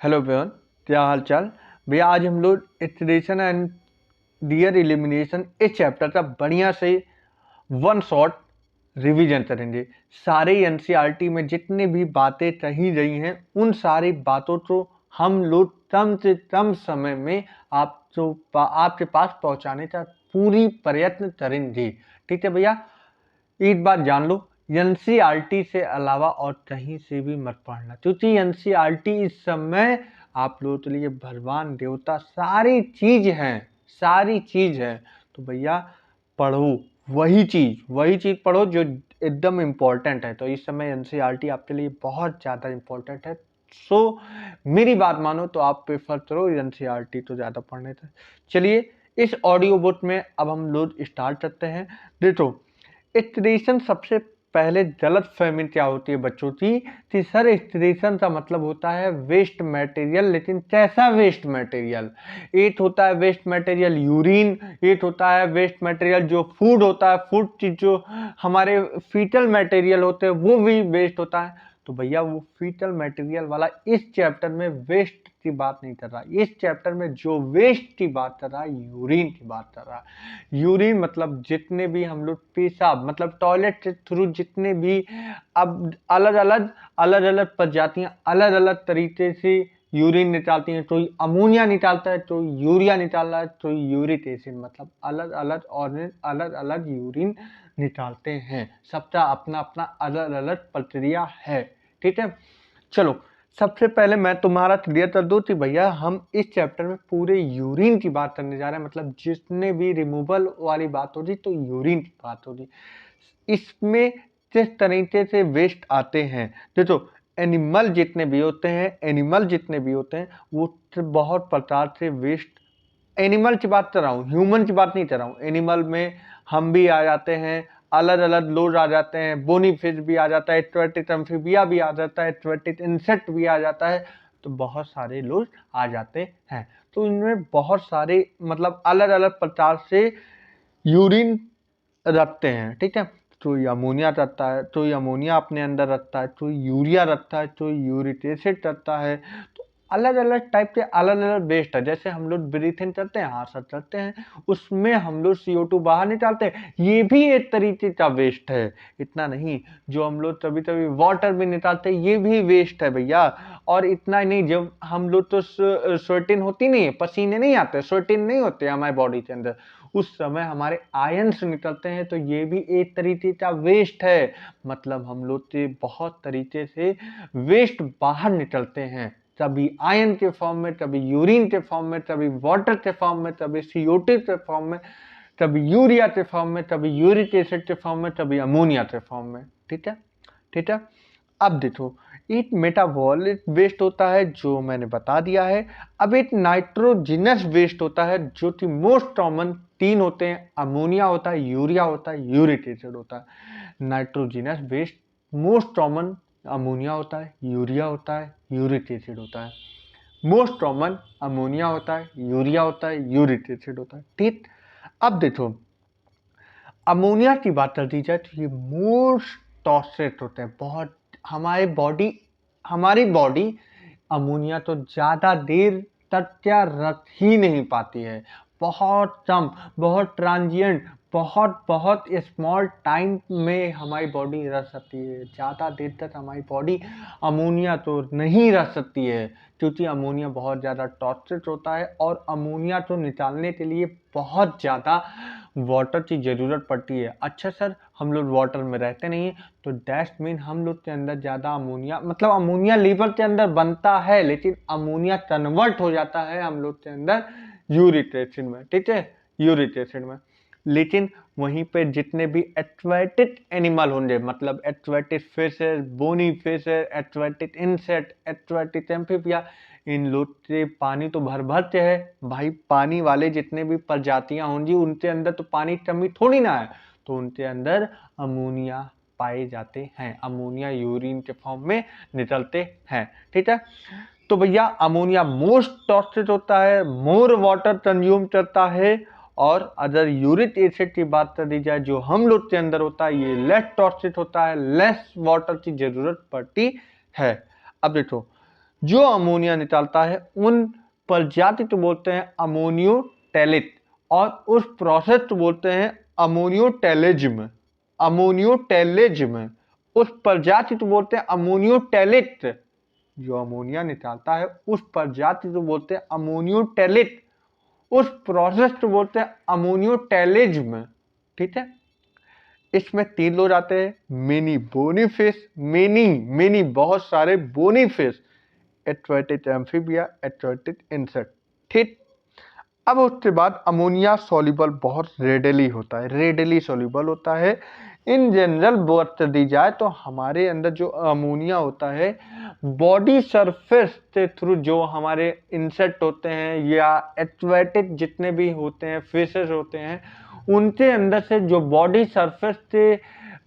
Hello everyone, क्या हाल चाल भैया। आज हम लोग इटरेशन एंड डियर एलिमिनेशन इस चैप्टर का बढ़िया से वन शॉट रिवीजन करेंगे। सारे एनसीईआरटी में जितने भी बातें कही गई हैं उन सारी बातों को हम लोग कम से कम समय में आपके पास पहुंचाने का पूरी प्रयत्न करेंगे। ठीक है भैया, एक बात जान लो, एनसीईआरटी से अलावा और कहीं से भी मत पढ़ना, क्योंकि एनसीईआरटी इस समय आप लोगों के लिए भगवान देवता सारी चीज है। तो भैया पढ़ो, वही चीज पढ़ो जो एकदम इम्पोर्टेंट है। तो इस समय एनसीईआरटी आपके लिए बहुत ज़्यादा इम्पोर्टेंट है। सो मेरी बात मानो तो आप प्रेफर करो एनसीईआरटी तो ज़्यादा पढ़ने से। चलिए इस ऑडियो बुक में अब हम लोग स्टार्ट करते हैं। देखो, इटरेशन सबसे पहले गलतफहमी क्या होती है बच्चों की कि सर इटरेशन का मतलब होता है वेस्ट मटेरियल, लेकिन कैसा वेस्ट मटेरियल? एक होता है वेस्ट मटेरियल यूरिन, एक होता है वेस्ट मटेरियल जो फूड होता है, फूड की जो हमारे फीटल मटेरियल होते हैं वो भी वेस्ट होता है। तो भैया वो फीटल मटेरियल वाला इस चैप्टर में वेस्ट की बात नहीं कर रहा। इस चैप्टर में जो वेस्ट की बात कर रहा है यूरिन की बात कर रहा है। यूरिन मतलब जितने भी हम लोग पेशाब मतलब टॉयलेट के थ्रू जितने भी अब अलग अलग प्रजातियां अलग अलग तरीके से यूरिन निकालती हैं। कोई अमोनिया निकालता है, कोई यूरिया निकाल रहा है, कोई यूरिक एसिड, मतलब अलग अलग ऑर्गेन अलग अलग यूरिन निकालते हैं। सबका अपना अपना अलग अलग प्रक्रिया है। ठीक है, चलो सबसे पहले मैं तुम्हारा क्लियर कर दूं कि भैया हम इस चैप्टर में पूरे यूरिन की बात करने जा रहे हैं। मतलब जितने भी रिमूवल वाली बात होगी तो यूरिन की बात होगी। इसमें किस तरीके से वेस्ट आते हैं, देखो एनिमल जितने भी होते हैं वो बहुत प्रकार से वेस्ट, एनिमल की बात कर रहा हूँ, ह्यूमन की बात नहीं कर रहा हूँ। एनिमल में हम भी आ जाते हैं, अलग अलग लोग आ जाते हैं, बोनी फिश भी आ जाता है, एक्वाटिक एम्फीबिया भी आ जाता है, एक्वाटिक इंसेक्ट भी आ जाता है। तो बहुत सारे लोग आ जाते हैं। तो इनमें बहुत सारे मतलब अलग अलग प्रकार से यूरिन रखते हैं। ठीक है, कोई अमोनिया रखता है, कोई अमोनिया अपने अंदर रखता है, कोई यूरिया रखता है, कोई यूरिक एसिड रखता है। तो अलग अलग टाइप के अलग अलग वेस्ट है। जैसे हम लोग ब्रीथ इन करते हैं, हाँ सर करते हैं, उसमें हम लोग CO2 बाहर निकालते हैं, ये भी एक तरीके का वेस्ट है। इतना नहीं, जो हम लोग कभी कभी वाटर भी निकालते हैं ये भी वेस्ट है भैया। और इतना ही नहीं, जब हम लोग तो स्वेटिन होती नहीं है, पसीने नहीं आते, स्वेटिन नहीं होते हमारे बॉडी के अंदर, उस समय हमारे आयंस निकलते हैं, तो ये भी एक तरीके का वेस्ट है। मतलब हम लोग के बहुत तरीके से वेस्ट बाहर निकलते हैं, कभी आयन के फॉर्म में, कभी यूरिन के फॉर्म में, कभी वाटर के फॉर्म में, कभी CO2 के फॉर्म में, कभी यूरिया के फॉर्म में, कभी यूरिक एसिड के फॉर्म में, कभी अमोनिया के फॉर्म में। ठीक है, ठीक है। अब देखो, एक मेटाबॉलिक वेस्ट होता है जो मैंने बता दिया है। अब एक नाइट्रोजिनस वेस्ट होता है जो कि मोस्ट कॉमन तीन होते हैं, अमोनिया होता है, यूरिया होता है, यूरिक एसिड होता है। Nitrogenous waste most common ammonia होता है, यूरिया होता है, यूरिक एसिड होता है। मोस्ट कॉमन अमोनिया होता है, यूरिया होता है, यूरिक एसिड होता है। ठीक, अब देखो अमोनिया की बात कर दी जाए तो ये मोस्ट टॉक्सिक होते हैं बहुत। हमारी बॉडी अमोनिया तो ज़्यादा देर तक क्या रख ही नहीं पाती है। बहुत कम, बहुत ट्रांजिएंट, बहुत बहुत स्मॉल टाइम में हमारी बॉडी रख सकती है। ज़्यादा देर तक हमारी बॉडी अमोनिया तो नहीं रख सकती है, क्योंकि अमोनिया बहुत ज़्यादा टॉक्सिक होता है और अमोनिया को निकालने के लिए बहुत ज़्यादा वाटर की ज़रूरत पड़ती है। अच्छा सर, हम लोग वाटर में रहते नहीं हैं, तो डैट मीन हम लोग के अंदर ज़्यादा अमोनिया, मतलब अमोनिया लीवर के अंदर बनता है, लेकिन अमोनिया कन्वर्ट हो जाता है हम लोग के अंदर यूरिक एसिड में। ठीक है, यूरिक एसिड में। लेकिन वहीं पे जितने भी एक्वाटिक एनिमल होंगे, मतलब एक्वाटिक फिश है, बोनी फिश है, एक्वाटिक इंसेक्ट, एक्वाटिक एम्फीबिया, इन लोग के पानी तो भर भर के है भाई। पानी वाले जितने भी प्रजातियां होंगी उनके अंदर तो पानी की कमी थोड़ी ना है, तो उनके अंदर अमोनिया पाए जाते हैं, अमोनिया यूरिन के फॉर्म में निकलते हैं। ठीक है, तो भैया अमोनिया मोस्ट टॉक्सिक होता है, मोर वाटर कंज्यूम करता है। और अगर यूरिक एसिड की बात कर दी जाए जो हम लोग के अंदर होता है, ये लेस टॉक्सिक होता है, लेस वाटर की जरूरत पड़ती है। अब देखो, जो अमोनिया निकालता है उन प्रजाति को बोलते हैं अमोनियोटेलिट, और उस प्रोसेस को बोलते हैं अमोनियोटेलिज्म। अमोनियोटेलिज्म, उस प्रजाति को बोलते हैं अमोनियोटेलिट। जो अमोनिया निकालता है उस प्रजाति को बोलते हैं अमोनियोटेलिट, उस प्रोसेस को बोलते हैं अमोनियोटेलिज्म। ठीक है, इसमें 3 लोग आते हैं, मेनी बोनी फिश, मेनी बहुत सारे, bony fish, aquatic amphibia, aquatic insect. ठीक, अब उसके बाद अमोनिया सॉल्युबल बहुत रेडली होता है, रेडली सॉल्युबल होता है। इन जनरल बात दी जाए तो हमारे अंदर जो अमोनिया होता है बॉडी सरफेस के थ्रू, जो हमारे इंसेक्ट होते हैं या एक्वाटिक जितने भी होते हैं, फिशेस होते हैं, उनके अंदर से जो बॉडी सरफेस से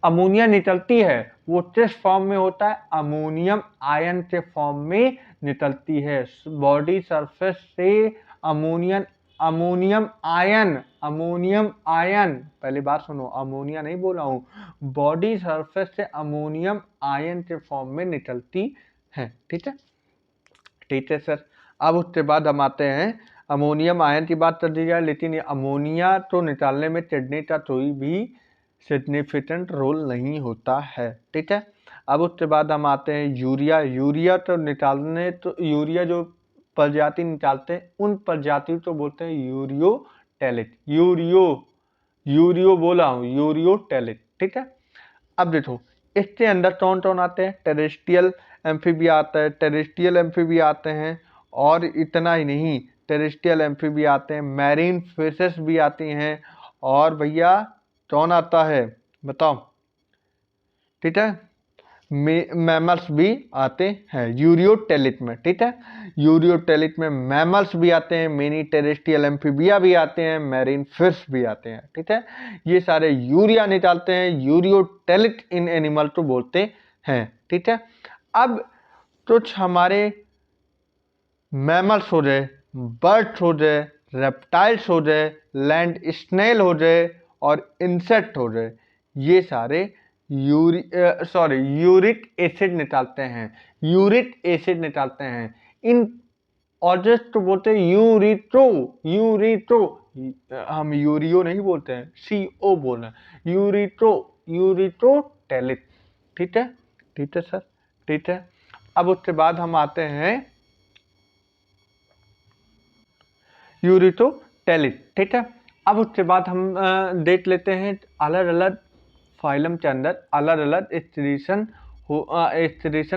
अमोनिया निकलती है वो किस फॉर्म में होता है, अमोनियम आयन के फॉर्म में निकलती है। बॉडी सरफेस से अमोनियम अमोनियम आयन, पहले बात सुनो, अमोनिया नहीं बोला हूं, बॉडी सरफेस से अमोनियम आयन के फॉर्म में निकलती है। ठीक है, ठीक है सर। अब उसके बाद हम आते हैं, अमोनियम आयन की बात कर दी जाए, लेकिन ये अमोनिया तो निकालने में किडनी का कोई भी सिग्निफिकेंट रोल नहीं होता है। ठीक है, अब उसके बाद हम आते हैं यूरिया। यूरिया तो निकालने, तो यूरिया जो प्रजाति निकालते हैं उन प्रजाति को बोलते हैं यूरियोटेलिट। यूरियो बोला हूँ, यूरियोटेलिट। ठीक है, अब देखो इसके अंदर कौन कौन आते हैं, टेरेस्ट्रियल एम्फीबिया आता है, टेरेस्ट्रियल एम्फीबिया आते हैं, और इतना ही नहीं, टेरेस्ट्रियल एम्फीबिया आते हैं, मैरीन फिशेस भी आती हैं, और भैया कौन आता है बताओ। ठीक है, मैमल्स भी आते हैं यूरियोटेलिट में। ठीक है, यूरियोटेलिट में मैमल्स भी आते हैं, मेनी टेरेस्ट्रियल एम्फीबिया भी आते हैं, मैरीन फिश भी आते हैं। ठीक है, ये सारे यूरिया निकालते हैं, यूरियोटेलिट इन एनिमल को बोलते हैं। ठीक है, अब कुछ हमारे मैमल्स हो जाए, बर्ड्स हो जाए, रेप्टाइल्स हो जाए, लैंड स्नेल हो जाए, और इंसेक्ट हो जाए, ये सारे यूरिक एसिड निकालते हैं, यूरिक एसिड निकालते हैं। इन ऑर्गेन्स को बोलते हैं यूरिट्रो, हम यूरियो नहीं बोलते हैं, CO बोलना है, यूरिट्रोटेलिट। ठीक है, ठीक है सर, ठीक है। अब उसके बाद हम आते हैं यूरिट्रोटेलिट। ठीक है, अब उसके बाद हम देख लेते हैं अलग अलग फाइलम के अंदर अलग अलग स्टेरेशन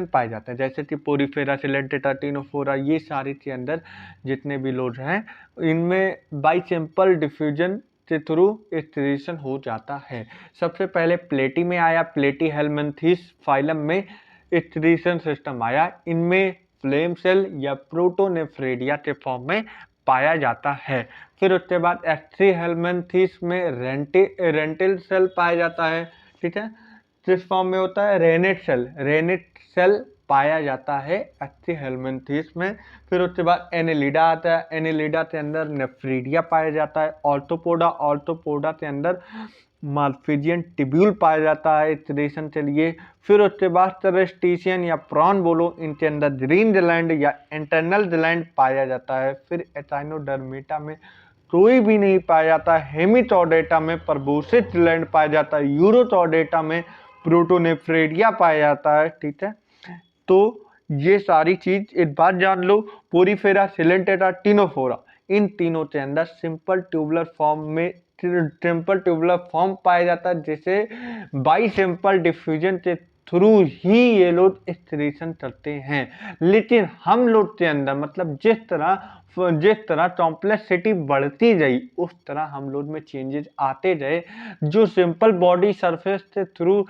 पाए जाते हैं, जैसे कि पोरीफेरा, सिलेंटेटा, टिनोफोरा, ये सारे के अंदर जितने भी लोड हैं इनमें बाई सिंपल डिफ्यूजन के थ्रू स्टेरेशन हो जाता है। सबसे पहले प्लेटी में आया, प्लेटी हेलमिंथेस फाइलम में स्टेरेशन सिस्टम आया, इनमें फ्लेम सेल या प्रोटोनेफ्रेडिया के फॉर्म में पाया जाता है। फिर उसके बाद एस्ट्री हेलमिंथेस में रेंटिल सेल पाया जाता है। ठीक है, किस फॉर्म में होता है, रेनेट सेल पाया जाता है एस्ट्री हेलमिंथेस में। फिर उसके बाद एनेलिडा आता है, एनेलिडा के अंदर नेफ्रीडिया पाया जाता है। ऑर्थोपोडा के अंदर माल्फिजियन टिब्यूल पाया जाता है स्टेरेशन के लिए। फिर उसके बाद टेरेस्टिशियन या प्रॉन बोलो, इनके अंदर ग्रीन ग्लैंड या इंटरनल ग्लैंड पाया जाता है। फिर एचाइनोडर्मेटा में कोई भी नहीं पाया जाता, हेमिटोडेटा में प्रबोसित ग्लैंड पाया जाता है, यूरोटोडेटा में प्रोटोनेफ्रेडिया पाया जाता है। ठीक है, तो ये सारी चीज एक बात जान लो, पोरीफेरा, सिलेंटेटा, टिनोफोरा, इन तीनों के अंदर सिंपल ट्यूबुलर फॉर्म पाया जाता है, जिसे बाई सिंपल डिफ्यूजन के थ्रू ही ये लोग स्टेरेशन करते हैं। लेकिन हम लोग के अंदर, मतलब जिस तरह कॉम्प्लेक्सिटी बढ़ती गई उस तरह हम लोग में चेंजेस आते गए। जो सिंपल बॉडी सरफेस के थ्रू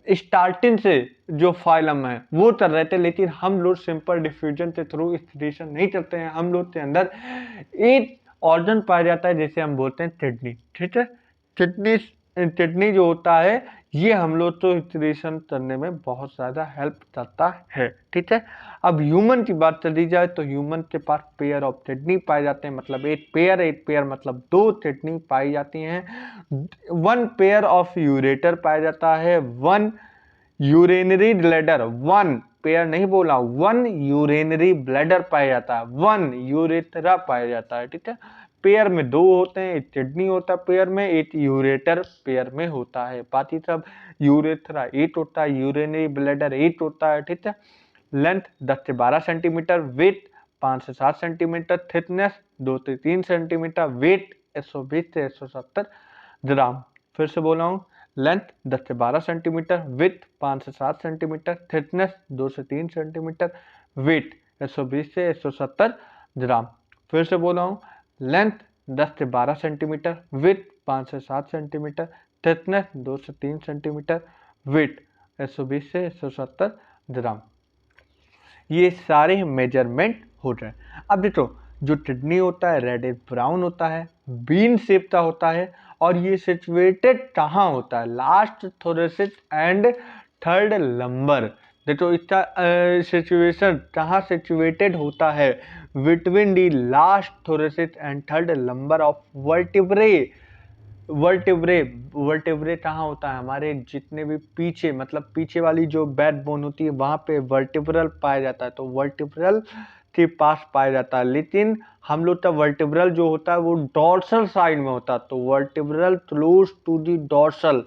स्टार्टिंग से जो फाइलम है वो कर रहे थे, लेकिन हम लोग सिंपल डिफ्यूजन के थ्रू स्टेरेशन नहीं करते हैं। हम लोग के अंदर एक ऑर्गन पाया जाता है जिसे हम बोलते हैं किडनी। ठीक है, किडनी जो होता है ये हम लोग तो स्टेरेशन करने में बहुत ज़्यादा हेल्प करता है। ठीक है, अब ह्यूमन की बात चली जाए तो ह्यूमन के पास पेयर ऑफ किडनी पाए जाते हैं, मतलब एक पेयर मतलब 2 किडनी पाई जाती हैं। 1 पेयर ऑफ यूरेटर पाया जाता है, 1 यूरिनरी ब्लैडर, वन पेयर नहीं बोला, वन यूरिनरी ब्लैडर पाया जाता है, वन यूरेथ्रा पाया जाता है, ठीक है। पेयर में 2 होते हैं, एक किडनी होता है पेयर में, एक यूरेटर पेयर में होता है, बाकी सब यूरेथ्रा 8 होता है, यूरिनरी ब्लैडर 8 होता है, ठीक है। लेंथ 10 से 12 सेंटीमीटर, वेट 5 से 7 सेंटीमीटर, थिकनेस 2 से 3 सेंटीमीटर, वेट 120 से 170 ग्राम। फिर से बोला हूँ, लेंथ 10 से 12 सेंटीमीटर, विथ 5 से 7 सेंटीमीटर, थिकनेस 2 से 3 सेंटीमीटर, वेट 120 से 170 ग्राम। फिर से बोला हूँ, लेंथ 10 से 12 सेंटीमीटर, विथ 5 से 7 सेंटीमीटर, थिकनेस 2 से 3 सेंटीमीटर, वेट 120 से 170 ग्राम। ये सारे मेजरमेंट हो रहे हैं। अब देखो, जो किडनी होता है रेडिश ब्राउन होता है, बीन शेप का होता है, और ये सिचुएटेड कहाँ होता है, last thoracic and third lumbar. देखो इसका सिचुएशन कहाँ सिचुएटेड होता है, between the last thoracic and third lumbar of vertebrae. Vertebrae कहाँ होता है, हमारे जितने भी पीछे, मतलब पीछे वाली जो बैकबोन होती है वहाँ पे वर्टिब्रल पाया जाता है, तो वर्टिब्रल के पास पाया जाता है। लेकिन हम लोग का वर्टिब्रल जो होता है वो डॉर्सल साइड में होता है, तो vertebral close to the dorsal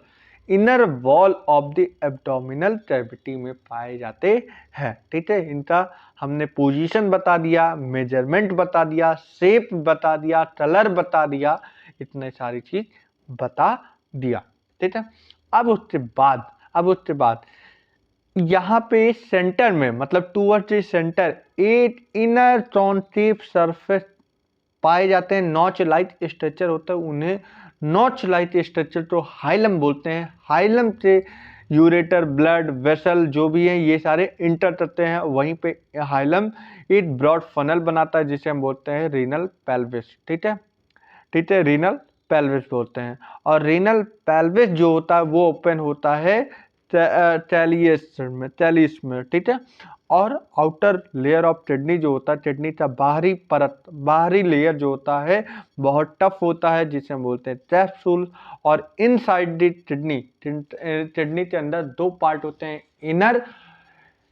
inner wall of the abdominal cavity में पाए जाते हैं, ठीक है। इनका हमने पोजीशन बता दिया, मेजरमेंट बता दिया, शेप बता दिया, कलर बता दिया, इतने सारी चीज बता दिया, ठीक है। अब उसके बाद यहाँ पे सेंटर में, मतलब टूवर्ड्स द सेंटर एक इनर कॉन्केव सरफेस पाए जाते हैं, नॉच लाइट स्ट्रक्चर होता है, उन्हें नॉच लाइट स्ट्रक्चर तो हाइलम बोलते हैं। हाइलम से यूरेटर, ब्लड वेसल जो भी है ये सारे इंटर करते हैं, वहीं पे हाइलम एक ब्रॉड फनल बनाता है जिसे हम बोलते हैं रीनल पेल्विस, ठीक है, ठीक है, रीनल पेल्विस बोलते हैं। और रीनल पेल्विस जो होता है वो ओपन होता है टैलिस में, ठीक है। और आउटर लेयर ऑफ किडनी जो होता है, किडनी का बाहरी परत, बाहरी लेयर जो होता है बहुत टफ होता है जिसे हम बोलते हैं कैप्सूल। और इनसाइड द किडनी, किडनी के अंदर 2 पार्ट होते हैं,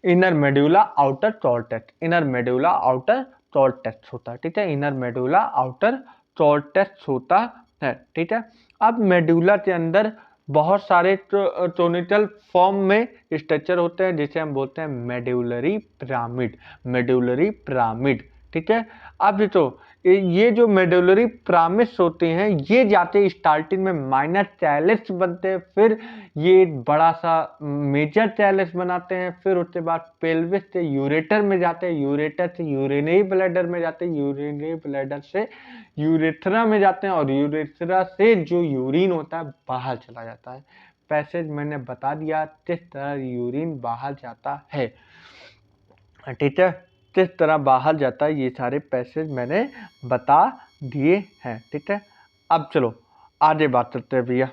inner medulla, outer cortex. Inner medulla, outer cortex होता है, ठीक है, इनर मेडुला, आउटर कॉर्टेक्स होता है, ठीक है। अब मेडुला के अंदर बहुत सारे टोनिकल फॉर्म में स्ट्रक्चर होते हैं जिसे हम बोलते हैं मेडुलरी पिरामिड, मेडुलरी पिरामिड, ठीक है। अब तो ये जो मेडुलरी पिरामिड्स होते हैं ये जाते स्टार्टिंग में माइनर कैलिस बनते हैं, फिर ये बड़ा सा मेजर कैलिस बनाते हैं, फिर उसके बाद पेल्विस से यूरेटर में जाते हैं, यूरेटर से यूरिनरी ब्लैडर में जाते हैं, यूरिनरी ब्लैडर से यूरेथ्रा में जाते हैं, और यूरेथ्रा से जो यूरिन होता है बाहर चला जाता है। पैसेज मैंने बता दिया किस तरह यूरिन बाहर जाता है, ठीक है, किस तरह बाहर जाता है, ये सारे पैसेज मैंने बता दिए हैं, ठीक है। अब चलो आगे बात करते हैं भैया।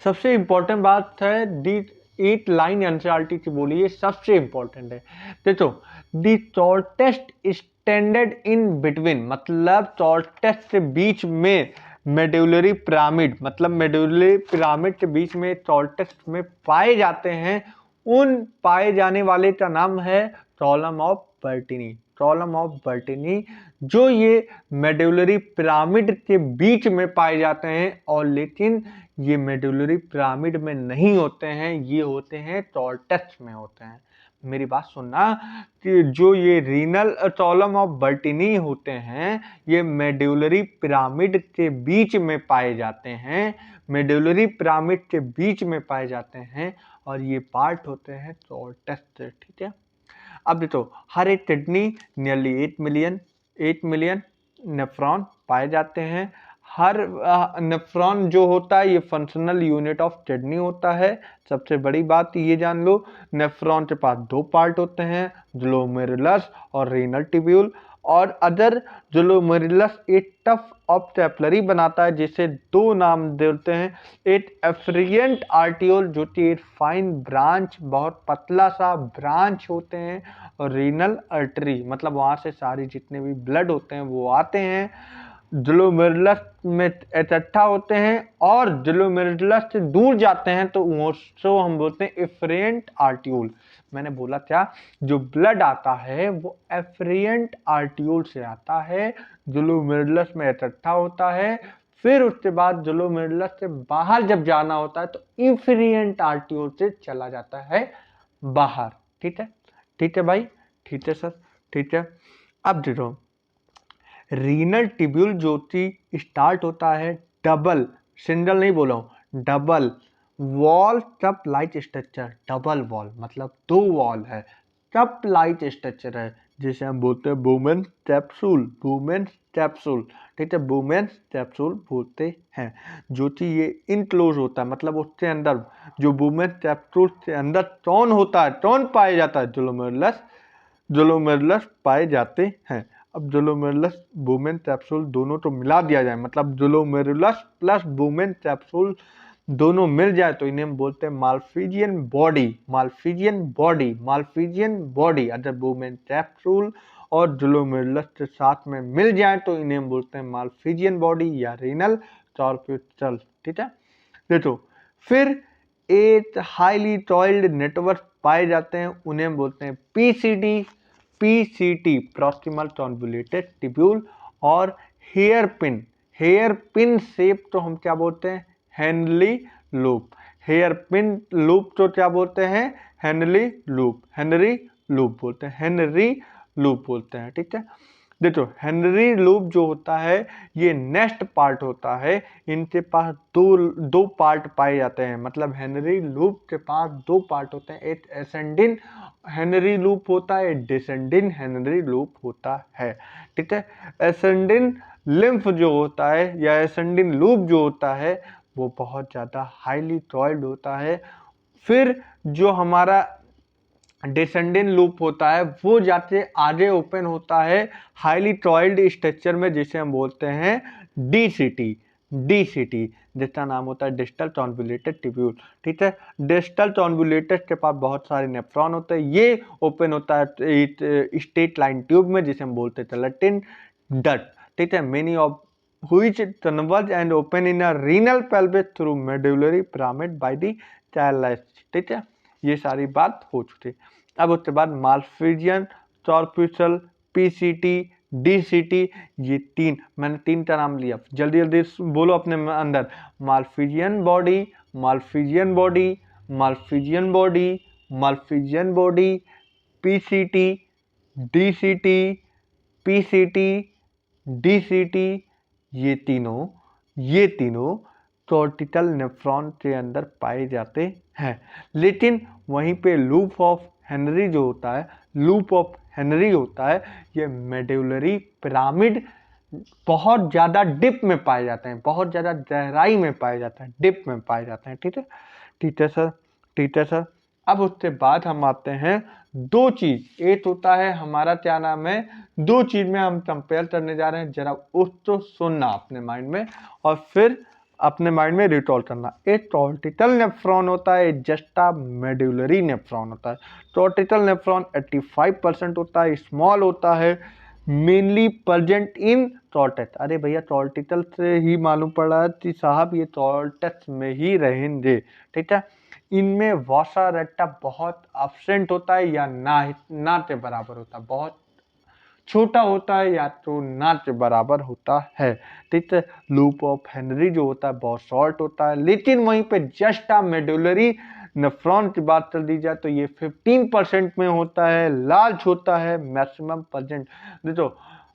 सबसे इंपॉर्टेंट बात है दी 8 लाइन एनसीईआरटी की बोली, ये सबसे इंपॉर्टेंट है। देखो, दी शॉर्टेस्ट स्टैंडर्ड इन बिटवीन, मतलब शॉर्टेस्ट के बीच में मेडुलरी पिरामिड, मतलब मेडुलरी पिरामिड के बीच में शॉर्टेस्ट में पाए जाते हैं, उन पाए जाने वाले का नाम है column of Bertini, column of Bertini, जो ये मेडुलरी पिरामिड के बीच में पाए जाते हैं। और लेकिन ये मेडुलरी पिरामिड में नहीं होते हैं, ये होते हैं टॉर्टस में होते हैं। मेरी बात सुनना कि जो ये रीनल कॉलम ऑफ बर्टिनी होते हैं ये मेडुलरी पिरामिड के बीच में पाए जाते हैं, मेडुलरी पिरामिड के बीच में पाए जाते हैं, और ये पार्ट होते हैं टॉर्टस से, ठीक है। अब देखो, हर एक किडनी नियरली 8 मिलियन नेफ्रॉन पाए जाते हैं। हर नेफ्रॉन जो होता है ये फंक्शनल यूनिट ऑफ किडनी होता है। सबसे बड़ी बात ये जान लो, नेफ्रॉन के पास 2 पार्ट होते हैं, ग्लोमेरुलस और रीनल ट्यूब्यूल। और अदर ग्लोमेरुलस एक टफ ऑफ कैपिलरी बनाता है जिसे 2 नाम देते हैं, एक एफरिएंट आर्टियोल जो कि एक फाइन ब्रांच, बहुत पतला सा ब्रांच होते हैं, और रीनल आर्टरी, मतलब वहाँ से सारी जितने भी ब्लड होते हैं वो आते हैं, ग्लोमेरुलस में इकट्ठा होते हैं और ग्लोमेरुलस से दूर जाते हैं तो उसको हम बोलते हैं एफरेंट आर्टियोल। मैंने बोला क्या, जो ब्लड आता है वो एफरेंट आर्टियोल से आता है, ग्लोमेरुलस में इकट्ठा होता है, फिर उसके बाद ग्लोमेरुलस से बाहर जब जाना होता है तो एफरेंट आर्टियोल से चला जाता है बाहर। ठीक है, ठीक है भाई, ठीक है सर, ठीक है। अब देखो, रीनल ट्यूब्यूल जो कि स्टार्ट होता है डबल, सिंगल नहीं बोला हूं, double wall cup light structure. Double wall मतलब दो वॉल है, कप लाइट स्ट्रक्चर है, जिसे हम बोलते हैं बुमेन्स कैप्सूल। बुमेन्स कैप्सूल, ठीक है, बुमेन्स कैप्सूल बोलते हैं, जो कि ये इनक्लोज होता है, मतलब उसके अंदर जो बुमेन्स कैप्सूल के अंदर कौन होता है, कौन पाया जाता है, ग्लोमेरुलस, ग्लोमेरुलस पाए जाते हैं। अब ग्लोमेरुलस बुमेन कैप्सूल दोनों तो मिला दिया जाए, मतलब ग्लोमेरुलस प्लस बुमेन कैप्सूल दोनों मिल जाए तो इन्हें हम बोलते हैं Malpighian body. Malpighian body, Malpighian body. अगर बुमेन कैप्सूल और ग्लोमेरुलस के साथ में मिल जाए तो इन्हें हम बोलते हैं माल्फिजियन बॉडी या रीनल कॉर्पस्कल। ठीक है, देखो, फिर एक हाईली टॉइल्ड नेटवर्क पाए जाते हैं, उन्हें हम बोलते हैं PCD. PCT proximal convoluted tubule. और hair pin, hair pin shape तो हम क्या बोलते हैं, Henle loop. Hair pin loop तो क्या बोलते हैं, हेनली लूप, हेनरी लूप बोलते हैं, हेनरी लूप बोलते हैं। ठीक है, देखो, हेनरी लूप जो होता है ये नेक्स्ट पार्ट होता है, इनके पास दो पार्ट पाए जाते हैं, मतलब हेनरी लूप के पास दो पार्ट होते हैं, एक एसेंडिंग हेनरी लूप होता है, एक डिसेंडिंग हेनरी लूप होता है। ठीक है, एसेंडिंग लिम्फ जो होता है या एसेंडिंग लूप जो होता है वो बहुत ज़्यादा हाईली टॉइल्ड होता है। फिर जो हमारा डिसेंडिंग लूप होता है वो जाके आगे ओपन होता है हाईली टॉइल्ड स्ट्रक्चर में, जिसे हम बोलते हैं डीसीटी। डीसीटी जिसका नाम होता है डिस्टल कॉन्वोल्यूटेड ट्यूब्यूल। ठीक है, डिस्टल कॉन्वोल्यूटेड के पास बहुत सारे नेफ्रॉन होते हैं, ये ओपन होता है स्ट्रेट लाइन ट्यूब में, जिसे हम बोलते हैं चलटिन डट। ठीक है, many of which converge and open in a renal pelvis through medullary pyramid by the chalice। ठीक है, ये सारी बात हो चुकी। अब उसके बाद माल्फिजियन, टॉर्पिसल, पीसीटी, डीसीटी, ये तीन, मैंने तीन का नाम लिया, जल्दी जल्दी बोलो अपने अंदर। Malpighian body, Malpighian body, Malpighian body, Malpighian body, PCT, DCT, PCT, DCT, ये तीनों कॉर्टिकल नेफ्रॉन के अंदर पाए जाते हैं। लेकिन वहीं पे लूप ऑफ हेनरी जो होता है, लूप ऑफ हेनरी होता है, ये मेडुलरी पिरामिड बहुत ज़्यादा डिप में पाए जाते हैं, बहुत ज़्यादा गहराई में पाए जाते हैं, डिप में पाए जाते हैं। ठीक है, ठीक है सर, ठीक है सर। अब उसके बाद हम आते हैं दो चीज, एक होता है हमारा क्या नाम है, दो चीज में हम कंपेयर करने जा रहे हैं, जरा उसको सुनना अपने माइंड में और फिर अपने माइंड में रिकॉल करना। एक कॉर्टिकल नेफ्रॉन होता है, एक जस्टा मेडुलरी नेफ्रॉन होता है। कॉर्टिकल नेफ्रॉन 85% होता है, स्मॉल होता है, मेनली प्रेजेंट इन कॉर्टेक्स। अरे भैया, कॉर्टिकल से ही मालूम पड़ा कि साहब ये कॉर्टेक्स में ही रहेंगे। ठीक है, इनमें वसा रेक्टा बहुत एब्सेंट होता है या ना के बराबर होता है, बहुत छोटा होता है या तो ना के बराबर होता है। ठीक है, लूप ऑफ हेनरी जो होता है बहुत शॉर्ट होता है, लेकिन वहीं पे जस्ट मेडुलरी नेफ्रॉन की बात कर दी जाए तो ये 15% में होता है, लार्ज होता है, मैक्सिमम परसेंट। देखो,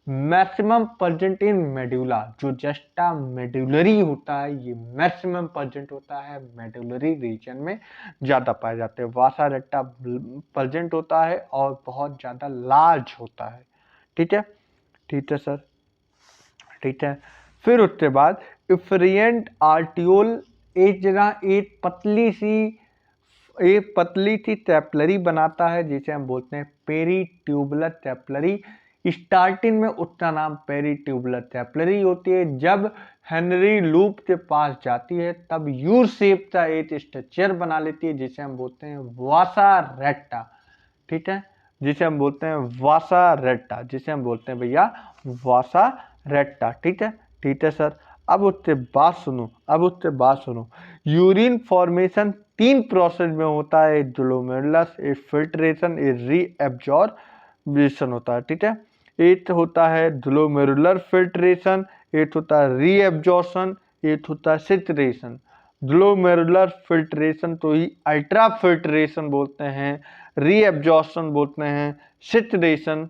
मैक्सिमम परसेंट इन मेडुला, जो जस्टा मेडुलरी होता है ये मैक्सिमम परसेंट होता है मेडुलरी रीजन में ज्यादा पाए जाते हैं। वासा रेक्टा परसेंट होता है और बहुत ज्यादा लार्ज होता है। ठीक है, ठीक है सर, ठीक है। फिर उसके बाद इफ्रियंट आर्टियोल एक पतली सी कैपिलरी बनाता है, जिसे हम बोलते हैं पेरीट्यूबुलर कैपिलरी। स्टार्टिंग में उसका नाम पेरीट्यूबुलर कैपिलरी होती है, जब हेनरी लूप के पास जाती है तब यू शेप का एक स्ट्रक्चर बना लेती है, जिसे हम बोलते हैं वासा रेक्टा। ठीक है, जिसे हम बोलते हैं वासा रेक्टा, जिसे हम बोलते हैं भैया वासा रेक्टा। ठीक है, ठीक है सर। अब उससे बात सुनो, यूरिन फॉर्मेशन 3 प्रोसेस में होता है, एक ग्लोमेरुलस, एक फिल्ट्रेशन, एक रीएब्जॉर्बेशन होता है, ठीक है। एक होता है ग्लोमेरुलर फिल्ट्रेशन, एक होता है रीएब्जॉर्शन, एक होता है सिट्रेशन। ग्लोमेरुलर फिल्ट्रेशन तो ही अल्ट्रा फिल्ट्रेशन बोलते हैं, रीएब्जॉर्शन बोलते हैं, सिट्रेशन।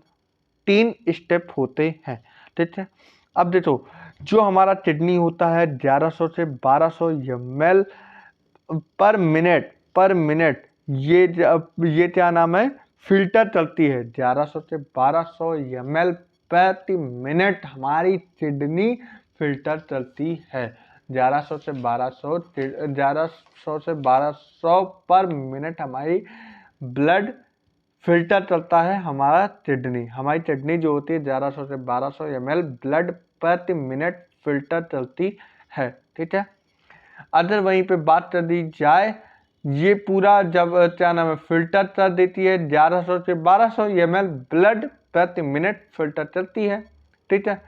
3 स्टेप होते हैं, ठीक है। अब देखो, जो हमारा किडनी होता है 1100 से 1200 ml पर मिनट ये क्या नाम है, फिल्टर चलती है। 1100 से 1200 ml प्रति मिनट हमारी किडनी फिल्टर चलती है। 1100 से 1200 पर मिनट हमारी ब्लड फिल्टर चलता है। हमारी किडनी जो होती है 1100 से 1200 ml ब्लड प्रति मिनट फिल्टर चलती है, ठीक है। अगर वहीं पे बात कर दी जाए, ये पूरा जब क्या नाम है फिल्टर कर देती है, 1100 से 1200 ml ब्लड प्रति मिनट फिल्टर चलती है, ठीक है।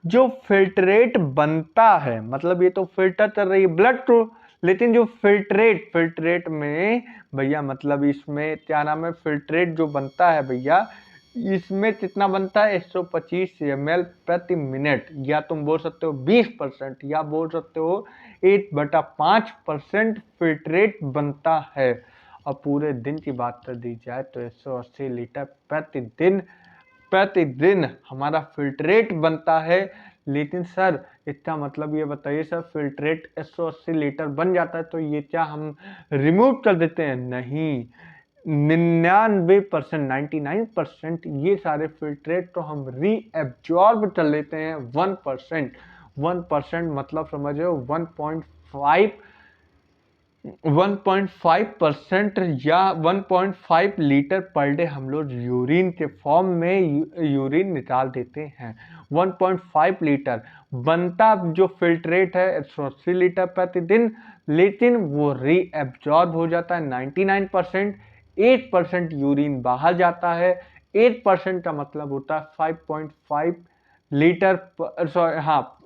जो फिल्ट्रेट बनता है, मतलब ये तो फिल्टर चल रही है ब्लड को, लेकिन जो फिल्ट्रेट में भैया, मतलब इसमें क्या नाम है फिल्ट्रेट जो बनता है भैया, इसमें कितना बनता है 125 ml प्रति मिनट, या तुम बोल सकते हो 20%, या बोल सकते हो 1/5% फिल्ट्रेट बनता है। और पूरे दिन की बात कर दी जाए तो 180 लीटर प्रतिदिन हमारा फिल्ट्रेट बनता है। लेकिन सर इसका मतलब ये बताइए सर, फिल्ट्रेट 180 लीटर बन जाता है तो ये क्या हम रिमूव कर देते हैं? नहीं, 99% ये सारे फिल्ट्रेट तो हम रीएब्जॉर्ब कर लेते हैं। 1% मतलब समझो 1.5% या 1.5 लीटर पर डे हम लोग यूरिन के फॉर्म में यूरिन निकाल देते हैं। 1.5 लीटर बनता जो फिल्ट्रेट है 180 लीटर प्रतिदिन, लेकिन वो रीएब्जॉर्ब हो जाता है 99%। 8% यूरिन बाहर जाता है। 8% का मतलब होता है 5.5 लीटर, सॉरी हाँ,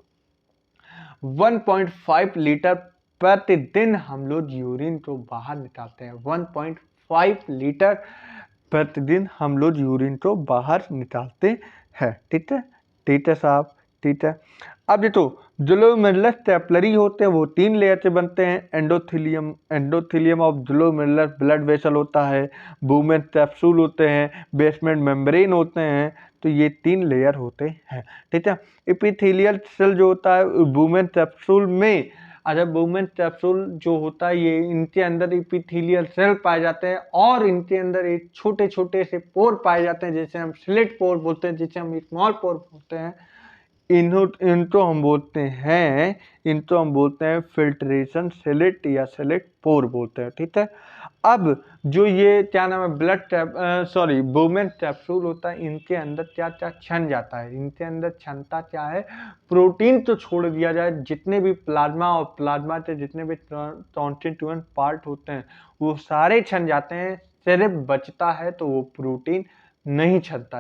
1.5 लीटर प्रतिदिन हम लोग यूरिन को बाहर निकालते हैं। 1.5 लीटर प्रतिदिन हम लोग यूरिन को बाहर निकालते हैं, ठीक है, ठीक है साहब, ठीक है। अब देखो, ग्लोमेरुलस कैपिलरी होते हैं, वो 3 लेयर से बनते हैं। Endothelium of glomerulus blood vessel होता है, बुमेन कैप्सूल होते हैं, बेसमेंट मेम्ब्रेन होते हैं। तो ये 3 लेयर होते हैं, ठीक है। एपिथेलियल सेल जो होता है बुमेन कैप्सूल में, अच्छा बुमेन कैप्सूल जो होता है ये, इनके अंदर एपिथेलियल सेल पाए जाते हैं और इनके अंदर एक छोटे छोटे से पोर पाए जाते हैं, जैसे हम स्लिट पोर बोलते हैं, जिसे हम स्मॉल पोर बोलते हैं। इनको हम बोलते हैं फिल्ट्रेशन स्लिट या स्लिट पोर बोलते हैं, ठीक है। अब जो ये क्या नाम है बुमेन कैप्सूल होता है, इनके अंदर क्या क्या छन जाता है, इनके अंदर क्षमता क्या है, प्रोटीन तो छोड़ दिया जाए, जितने भी प्लाज्मा और प्लाज्मा के जितने भी कॉन्स्टिट्यूएंट पार्ट होते हैं वो सारे छन जाते हैं। सिर्फ बचता है तो वो प्रोटीन नहीं छनता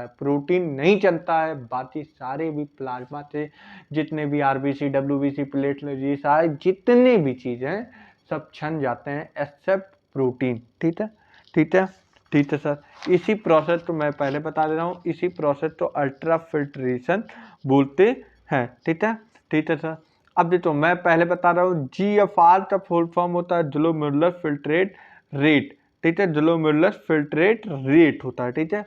है, बाकी सारे भी प्लाज्मा से जितने भी आरबीसी, डब्ल्यूबीसी, प्लेटलेट, ये सारे जितने भी चीजें हैं सब छन जाते हैं एक्सेप्ट प्रोटीन, ठीक है, ठीक है, ठीक है सर। इसी प्रोसेस को मैं पहले बता दे रहा हूँ, इसी प्रोसेस को अल्ट्रा फिल्ट्रेशन बोलते हैं, ठीक है, ठीक है सर। अब देखो, मैं पहले बता रहा हूँ, GFR का फुल फॉर्म होता है ग्लोमेरुलर फिल्ट्रेट रेट, ठीक है, ग्लोमेरुलर फिल्ट्रेट रेट होता है, ठीक है।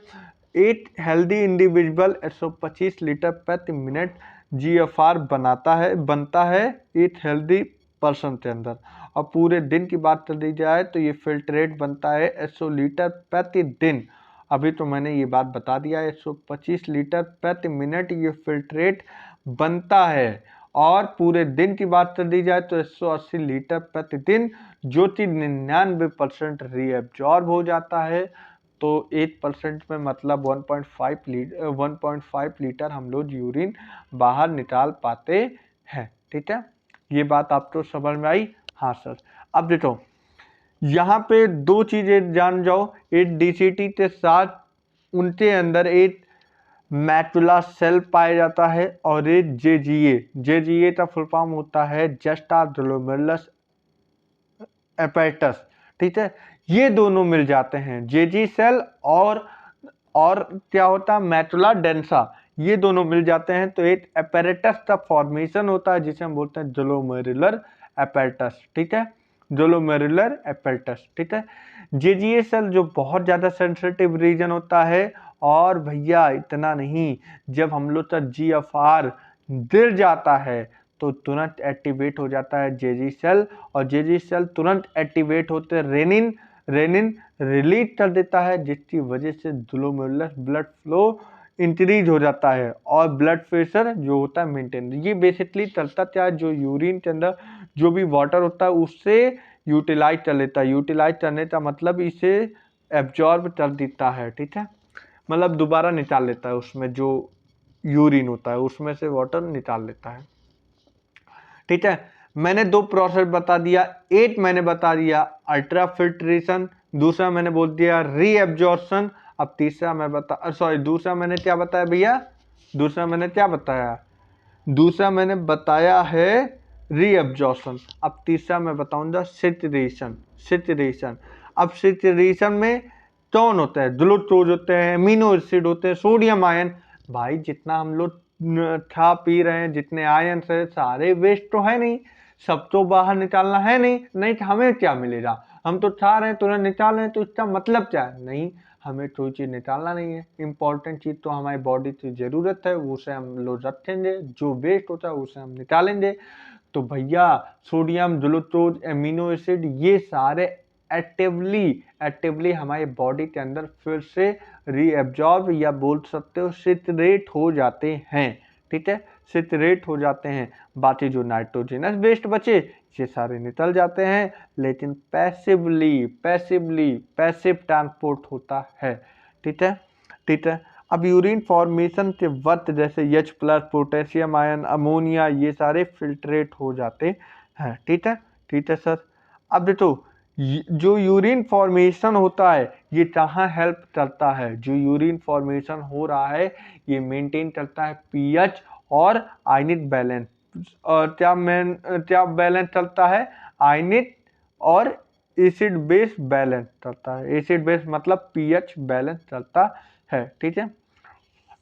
एक हेल्दी इंडिविजुअल 125 लीटर प्रति मिनट GFR बनता है एक हेल्दी पर्सन के अंदर। और पूरे दिन की बात कर दी जाए तो ये फिल्ट्रेट बनता है 100 लीटर प्रतिदिन। अभी तो मैंने ये बात बता दिया है, 125 लीटर प्रति मिनट ये फिल्ट्रेट बनता है। और पूरे दिन की बात कर दी जाए तो 180 लीटर प्रतिदिन, जो कि 99% रीएब्जॉर्ब हो जाता है। तो 8% में मतलब 1.5 लीटर हम लोग यूरिन बाहर निकाल पाते हैं, ठीक है। ये बात आपको समझ में आई? हाँ सर। अब देखो, यहाँ पे 2 चीजें जान जाओ, एक DCT के साथ उनके अंदर एक मैटुला सेल पाया जाता है, और ये जेजीए का फुल फॉर्म होता है जस्टा ग्लोमेरुलस एपेटस। ठीक है, ये दोनों मिल जाते हैं, जेजी सेल और क्या होता है मैटुला डेंसा, ये दोनों मिल जाते हैं तो एक एपेरेटस का फॉर्मेशन होता है जिसे हम बोलते हैं ग्लोमेरुलर एपेटस। ठीक है, ग्लोमेरुलर एपेटस। ठीक है, जेजीए सेल जो बहुत ज़्यादा सेंसिटिव रीजन होता है, और भैया इतना नहीं, जब हम लोग का जीएफआर गिर जाता है तो तुरंत एक्टिवेट हो जाता है जेजी सेल, और जेजी सेल तुरंत एक्टिवेट होते रेनिन रेनिन रिलीज कर देता है, जिसकी वजह से ग्लोमेरुलर ब्लड फ्लो इंक्रीज हो जाता है और ब्लड प्रेशर जो होता है मेंटेन। ये बेसिकली चलता क्या है, जो यूरिन के अंदर जो भी वाटर होता है उससे यूटिलाइज कर लेता है। यूटिलाइज करने का मतलब इसे एब्जॉर्ब कर देता है। ठीक है, मतलब दोबारा निकाल लेता है, उसमें जो यूरिन होता है उसमें से वाटर निकाल लेता है। ठीक है, मैंने दो प्रोसेस बता दिया, एक मैंने बता दिया अल्ट्रा फिल्ट्रेशन, दूसरा मैंने बोल दिया रीएब्जॉर्प्शन। अब तीसरा मैं दूसरा मैंने क्या बताया भैया, दूसरा मैंने क्या बताया, दूसरा मैंने बताया है रीअब्जॉर्प्शन। अब तीसरा मैं बताऊंगा सिचुएशन। अब सिचुएशन में कौन होता है, ग्लूकोज होते हैं, अमीनो एसिड होते हैं, सोडियम आयन। भाई जितना हम लोग खा पी रहे हैं, जितने आयन है सारे वेस्ट तो है नहीं, सब तो बाहर निकालना है नहीं, नहीं तो हमें क्या मिलेगा, हम तो खा रहे हैं तुरंत निकाल रहे हैं, तो इसका मतलब क्या है, नहीं हमें कोई चीज़ निकालना नहीं है। इंपॉर्टेंट चीज़ तो हमारी बॉडी की ज़रूरत है, उसे हम लोग रखेंगे, जो वेस्ट होता है उसे हम निकालेंगे। तो भैया सोडियम, ग्लूकोज, एमिनो एसिड ये सारे एक्टिवली हमारी बॉडी के अंदर फिर से रीएब्जॉर्ब या बोल सकते हो सिचुएट हो जाते हैं। ठीक है, सिचुएट हो जाते हैं। बाकी जो नाइट्रोजनस वेस्ट बचे ये सारे निकल जाते हैं, लेकिन पैसिव ट्रांसपोर्ट होता है। ठीक है, ठीक है। अब यूरिन फॉर्मेशन के वक्त जैसे H+, पोटेशियम आयन, अमोनिया ये सारे फिल्ट्रेट हो जाते हैं। ठीक है, ठीक है सर। अब देखो जो यूरिन फॉर्मेशन होता है ये कहाँ हेल्प करता है, जो यूरिन फॉर्मेशन हो रहा है ये मेंटेन करता है पीएच और आयनिक बैलेंस। और क्या बैलेंस चलता है, आयनिक और एसिड बेस बैलेंस चलता है। एसिड बेस मतलब पीएच बैलेंस चलता है। ठीक है,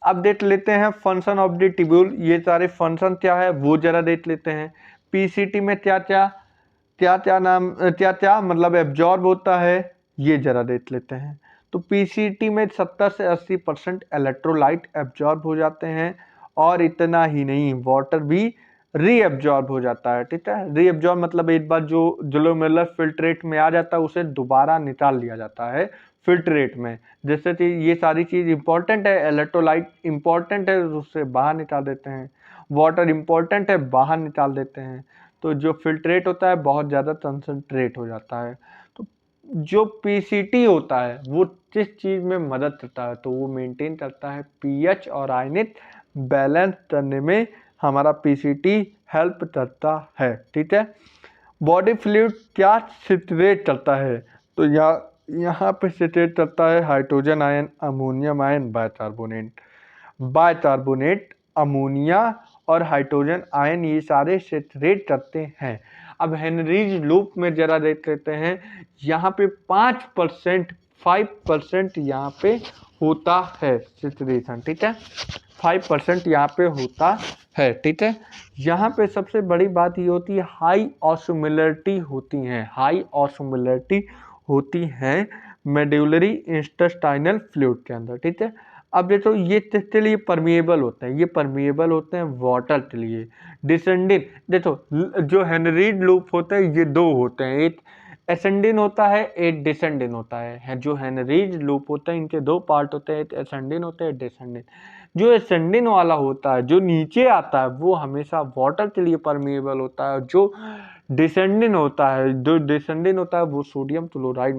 अब देख लेते हैं फंक्शन ऑफ द ट्यूब्यूल, ये सारे फंक्शन क्या है वो जरा देख लेते हैं। पीसीटी में क्या क्या मतलब एब्जॉर्ब होता है ये जरा देख लेते हैं। तो पीसीटी में 70 से 80% इलेक्ट्रोलाइट एब्जॉर्ब हो जाते हैं, और इतना ही नहीं वाटर भी रीएब्जॉर्ब हो जाता है। ठीक है, रीएब्जॉर्ब मतलब एक बार जो ग्लोमेरुलर फिल्ट्रेट में आ जाता है उसे दोबारा निकाल लिया जाता है फिल्ट्रेट में। जैसे कि ये सारी चीज़ इंपॉर्टेंट है, इलेक्ट्रोलाइट इंपॉर्टेंट है उससे बाहर निकाल देते हैं, वाटर इंपॉर्टेंट है बाहर निकाल देते हैं, तो जो फिल्ट्रेट होता है बहुत ज़्यादा कंसनट्रेट हो जाता है। तो जो पीसीटी होता है वो किस चीज़ में मदद करता है, तो वो मेंटेन करता है पीएच और आयनिक बैलेंस करने में हमारा पीसीटी हेल्प करता है। ठीक है, बॉडी फ्लूइड क्या सिचुएट करता है, तो यहाँ पे सिचुएट करता है hydrogen ion, ammonium ion, bicarbonate, ammonia और हाइड्रोजन आयन ये सारे सिचुएट करते हैं। अब हेनरीज लूप में जरा देख लेते हैं, यहाँ पे 5% यहाँ पे होता है सिचुएशन। ठीक है, 5% यहाँ पे होता है। ठीक है, यहाँ पे सबसे बड़ी बात ये होती है हाई ऑस्मोलैरिटी होती हैं मेडुलरी इंटेस्टाइनल फ्लूइड के अंदर। ठीक है, अब देखो ये किसके लिए परमिएबल होते हैं, ये परमिएबल होते हैं वाटर के लिए। डिसेंडिंग देखो जो हेनरीज लूप होते हैं ये दो होते हैं, एक एसेंडिंग होता है एक डिसेंडिंग होता है। जो हेनरीज लूप होते हैं इनके दो पार्ट होते हैं, एक एसेंडिंग होता है एक डिसेंडिंग। जो एसेंडिंग वाला होता है जो नीचे आता है वो हमेशा वाटर के लिए परमिएबल होता है, जो डिसेंडिंग होता है वो सोडियम क्लोराइड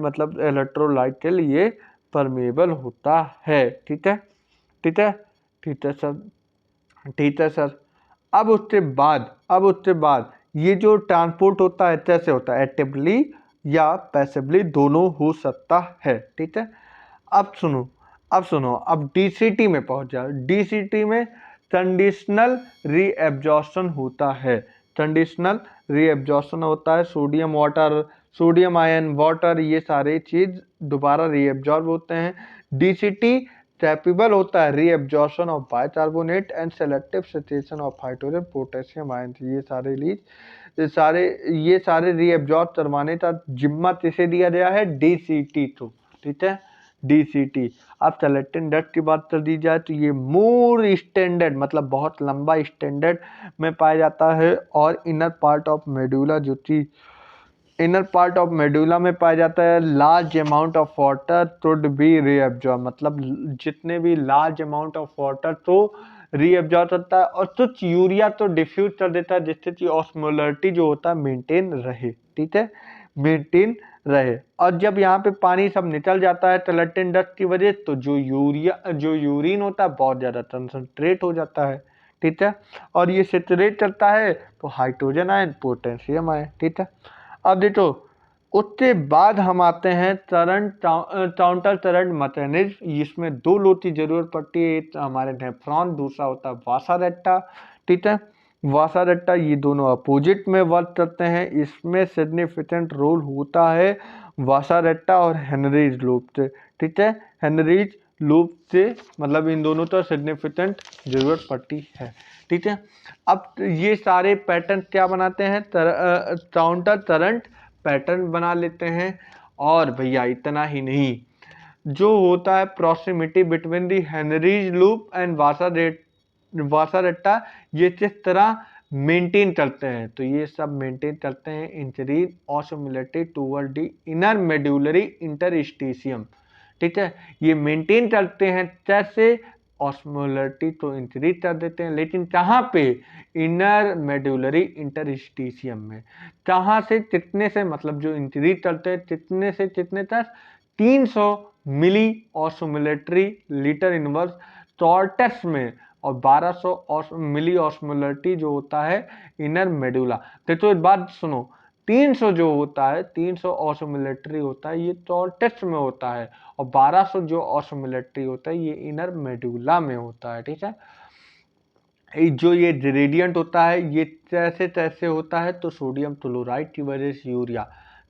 मतलब इलेक्ट्रोलाइट के लिए परमेबल होता है। ठीक है, ठीक है, ठीक है सर, ठीक है सर। अब उसके बाद ये जो ट्रांसपोर्ट होता है कैसे होता है, एक्टिवली या पैसिवली दोनों हो सकता है। ठीक है, अब सुनो, अब सुनो, अब डीसीटी में पहुंच जाओ। डीसीटी में कंडीशनल रीएब्जॉर्प्शन होता है। कंडीशनल रीएब्जॉर्प्शन होता है। Sodium water, sodium ion water, ये सारे चीज दोबारा रीएब्जॉर्ब होते हैं। डीसीटी कैपेबल होता है reabsorption of bicarbonate and selective situation of hydrogen potassium ion. ये सारे रीएब्जॉर्ब करवाने का जिम्मा किसे दिया गया है? डीसीटी को। ठीक है, डीसीटी। अब सेलेक्टिव डक्ट की बात कर दी जाए तो ये मोर स्टैंडर्ड, मतलब बहुत लंबा स्टैंडर्ड में पाया जाता है। और इनर पार्ट ऑफ मेडुला, जो कि इनर पार्ट ऑफ मेडुला में पाया जाता है। Large amount of water to be reabsorb, मतलब जितने भी लार्ज अमाउंट ऑफ वाटर तो रीअब्जॉर्ब करता है, और कुछ यूरिया तो डिफ्यूज कर देता है, जिससे कि ऑस्मोलरिटी जो होता है मेंटेन रहे। ठीक है, मेंटेन रहे। और जब यहाँ पे पानी सब निकल जाता है सेलेक्टिव डक्ट की वजह, तो जो यूरिन होता है बहुत ज्यादा कंसंट्रेट हो जाता है। ठीक है, और ये सेचुरेट करता है तो हाइड्रोजन आयन, पोटेशियम आयन। ठीक है, अब देखो उसके बाद हम आते हैं काउंटर करंट मैकेनिज्म। इसमें दो लोड की जरूरत पड़ती है, एक हमारे नेफ्रॉन, दूसरा होता है वासारेट्टा। ठीक है, वासारेट्टा, ये दोनों अपोजिट में वर्क करते हैं। इसमें सिग्निफिकेंट रोल होता है वासारेट्टा और हेनरीज लूप से। ठीक है, हेनरीज लूप से, मतलब इन दोनों तो सिग्निफिकेंट जरूरत पड़ती है। ठीक है, अब ये सारे पैटर्न क्या बनाते हैं? काउंटर करंट पैटर्न बना लेते हैं। और भैया इतना ही नहीं, जो होता है proximity between the Henle's loop and vasa recta, ये किस तरह मेंटेन करते हैं? तो ये सब मेंटेन करते हैं increase osmolarity toward the inner medullary interstitium. ठीक है, ये मेंटेन करते हैं कैसे? ऑस्मोलरिटी तो इंक्रीज कर देते हैं, लेकिन कहाँ पे? इनर मेडुलरी इंटरस्टिशियम में। कहाँ से कितने से, मतलब जो इंक्रीज करते हैं कितने से कितने तक? 300 मिली ऑस्मोलरी लीटर इनवर्स टॉर्टस में, और 1200 मिली ऑस्मोलरिटी जो होता है इनर मेडुला। तो एक बात सुनो, 300 जो होता है, 300 ऑस्मोलरी होता है, ये टॉर्टस में होता है, और 1200 जो ऑस्मोलरी होता है ये इनर मेडुला में होता है। ठीक है, जो ये ग्रेडियंट होता है ये कैसे कैसे होता है? तो सोडियम क्लोराइड की वजह से, यूरिया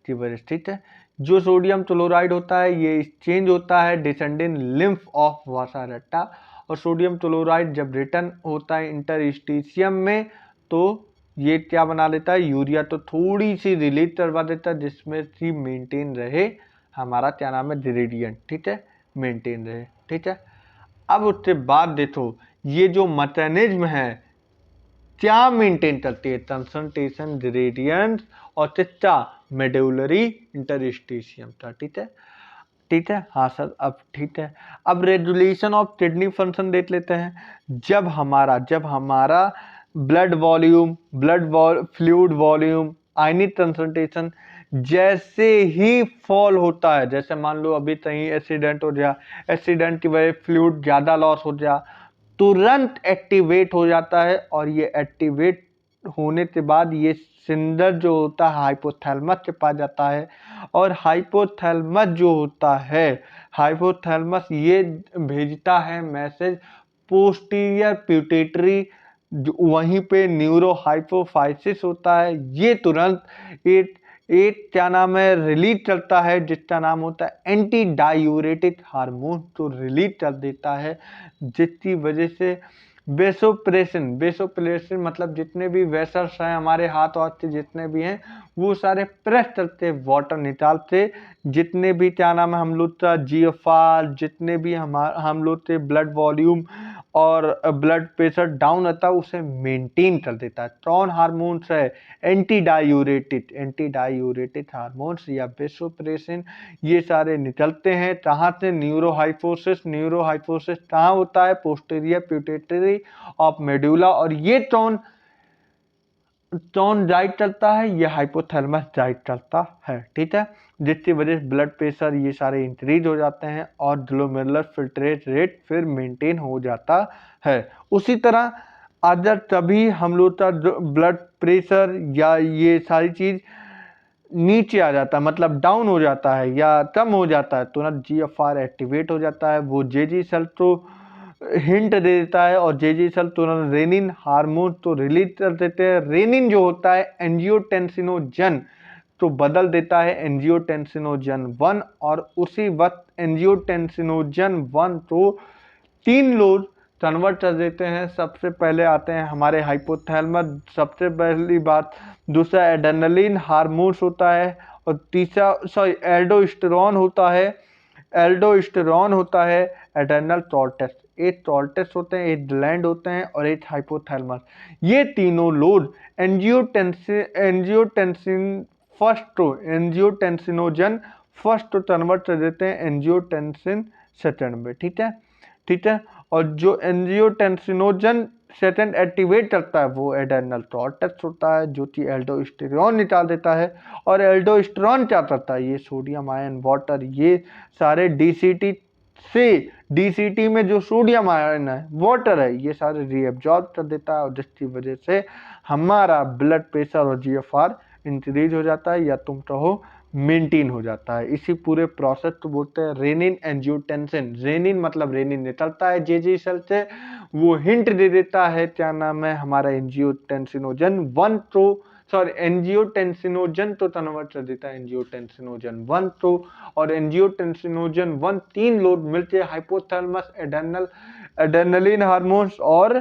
की वजह से। ठीक है, जो सोडियम क्लोराइड होता है ये चेंज होता है डिसेंडिंग लिम्फ ऑफ वासारेट्टा, और सोडियम क्लोराइड जब रिटर्न होता है इंटरस्टिशियम में तो ये क्या बना लेता है? यूरिया तो थोड़ी सी रिलीज करवा देता है, जिसमें सी मेंटेन रहे हमारा क्या नाम है? ग्रेडियंट। ठीक है, मेंटेन रहे। ठीक है, अब उसके बाद देखो ये जो मैकेनिज्म है क्या मेंटेन करती है? कंसंट्रेशन ग्रेडियंट और कितना? मेडुलरी इंटरस्टिशियम का। ठीक है, ठीक है, हाँ सर, अब ठीक है। अब रेगुलेशन ऑफ किडनी फंक्शन देख लेते हैं। जब हमारा ब्लड फ्लूइड वॉल्यूम, आयनिक कंसंट्रेशन जैसे ही फॉल होता है, जैसे मान लो अभी कहीं एक्सीडेंट हो गया, एक्सीडेंट की वजह फ्लूइड ज़्यादा लॉस हो गया, तुरंत एक्टिवेट हो जाता है। और ये एक्टिवेट होने के बाद ये सिंडर जो होता है हाइपोथैलेमस के पास जाता है, और हाइपोथैलेमस ये भेजता है मैसेज पोस्टीरियर पिट्यूटरी, वहीं पे न्यूरो हाइपोफाइसिस होता है। ये तुरंत एक एक क्या नाम है? रिलीज करता है, जिसका नाम होता है एंटी डायूरेटिक हार्मोन, तो रिलीज कर देता है, जिसकी वजह से बेसोप्रेशन मतलब जितने भी वेसल्स हैं हमारे हाथ वाथ के जितने भी हैं वो सारे प्रेस करते वाटर निकालते, जितने भी क्या नाम है हम लोग का जीएफआर, जितने भी हम लोग के ब्लड वॉल्यूम और ब्लड प्रेशर डाउन रहता है उसे मेंटेन कर देता है। कौन हार्मोन्स है? एंटी डायूरेटिक हार्मोन्स या बेसोप्रेसिन, ये सारे निकलते हैं कहाँ से? न्यूरोहाइपोसिस कहाँ होता है? Posterior pituitary of medulla. और ये कौन डाइट चलता है? ये हाइपोथैलेमस डाइट चलता है। ठीक है, जिसकी वजह से ब्लड प्रेशर ये सारे इंक्रीज हो जाते हैं और ग्लोमेरुलर फिल्ट्रेट रेट फिर मेंटेन हो जाता है। उसी तरह अगर तभी हम लोग का ब्लड प्रेशर या ये सारी चीज नीचे आ जाता है, मतलब डाउन हो जाता है या कम हो जाता है, तुरंत GFR एक्टिवेट हो जाता है। वो जेजी सेल तो हिंट दे देता है और जेजी सेल तुरंत रेनिन हार्मोन तो रिलीज कर देते हैं। रेनिन जो होता है एंजियोटेंसिनोजन तो बदल देता है एंजियोटेंसिनोजन 1, और उसी वक्त एंजियोटेंसिनोजन 1 तो 3 लोड कन्वर्ट कर देते हैं। सबसे पहले आते हैं हमारे हाइपोथैलेमस, सबसे पहली बात। दूसरा एड्रेनलिन हार्मोन्स होता है, और तीसरा एल्डोस्टेरॉन होता है। एल्डोस्टेरॉन होता है एड्रेनल कॉर्टेक्स, एक कॉर्टेक्स होते हैं, एक ग्लैंड होते हैं और एक हाइपोथैलेमस। ये तीनों load angiotensin angiotensinogen first convert कर देते हैं एंजियोटेंसिन सेकंड में। ठीक है, ठीक है। और जो एंजियोटेंसिनोजन सेकंड एक्टिवेट करता है वो एड्रेनल कॉर्टेक्स होता है, जो कि एल्डोस्टेरॉन निकाल देता है। और एल्डोस्टेरॉन क्या करता है, ये सोडियम आयन वाटर, ये सारे डीसीटी से, डीसीटी में जो सोडियम आयन है वाटर है, ये सारे रीअब्जॉर्ब कर देता है, और जिसकी वजह से हमारा ब्लड प्रेशर और जीएफआर इंक्रीज हो जाता है, या तुम कहो मेंटेन हो जाता है। इसी पूरे प्रोसेस को बोलते हैं रेनिन एंजियोटेंसिन। रेनिन मतलब रेनिन निकलता है जेजी सेल से, वो हिंट दे देता है, क्या नाम है, हमारा एंजियोटेंसिनोजन 1 तो सॉरी एंजियोटेंसिनोजन तो कन्वर्ट कर देता है एंजियोटेंसिनोजन 1 तो, और एंजियोटेंसिनोजन 1 3 लोड मिलते हैं हाइपोथैलेमस, एड्रेनलिन हार्मोन्स और